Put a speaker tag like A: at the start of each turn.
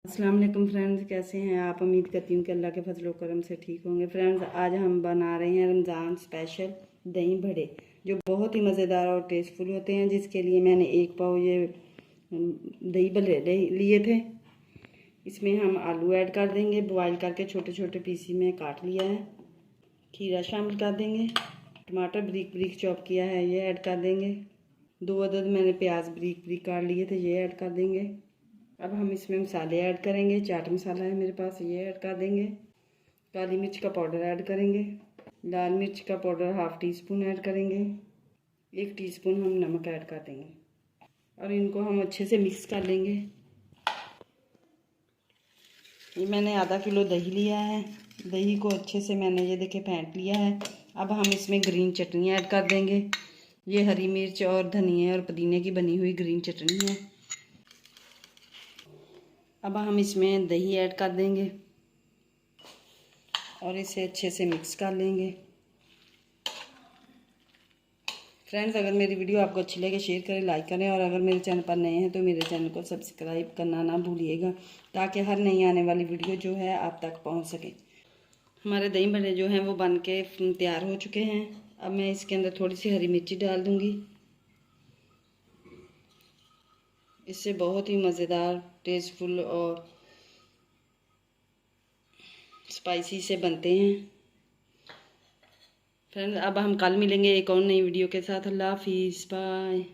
A: अस्सलाम वालेकुम फ्रेंड्स, कैसे हैं आप। उम्मीद करती हूँ कि अल्लाह के फजल करम से ठीक होंगे। फ्रेंड्स, आज हम बना रहे हैं रमज़ान स्पेशल दही बड़े, जो बहुत ही मज़ेदार और टेस्टफुल होते हैं। जिसके लिए मैंने 1 पाव ये दही बड़े लिए थे। इसमें हम आलू ऐड कर देंगे, बॉयल करके छोटे छोटे पीसी में काट लिया है। खीरा शामिल कर देंगे। टमाटर ब्रीक ब्रीक चॉप किया है, ये ऐड कर देंगे। 2 अदद मैंने प्याज ब्रीक ब्रीक काट लिए थे, ये ऐड कर देंगे। अब हम इसमें मसाले ऐड करेंगे। चाट मसाला है मेरे पास, ये ऐड कर देंगे। काली मिर्च का पाउडर ऐड करेंगे। लाल मिर्च का पाउडर ½ टीस्पून ऐड करेंगे। 1 टीस्पून हम नमक ऐड कर देंगे और इनको हम अच्छे से मिक्स कर लेंगे। ये मैंने आधा किलो दही लिया है। दही को अच्छे से मैंने ये देखे फेंट लिया है। अब हम इसमें ग्रीन चटनी ऐड कर देंगे। ये हरी मिर्च और धनिया और पुदीने की बनी हुई ग्रीन चटनी है। अब हम इसमें दही ऐड कर देंगे और इसे अच्छे से मिक्स कर लेंगे। फ्रेंड्स, अगर मेरी वीडियो आपको अच्छी लगे शेयर करें, लाइक करें और अगर मेरे चैनल पर नए हैं तो मेरे चैनल को सब्सक्राइब करना ना भूलिएगा, ताकि हर नई आने वाली वीडियो जो है आप तक पहुंच सके। हमारे दही बड़े जो हैं वो बन के तैयार हो चुके हैं। अब मैं इसके अंदर थोड़ी सी हरी मिर्ची डाल दूँगी। इससे बहुत ही मज़ेदार, टेस्टफुल और स्पाइसी से बनते हैं। फ्रेंड्स, अब हम कल मिलेंगे एक और नई वीडियो के साथ। अल्लाह हाफिज़, बाय।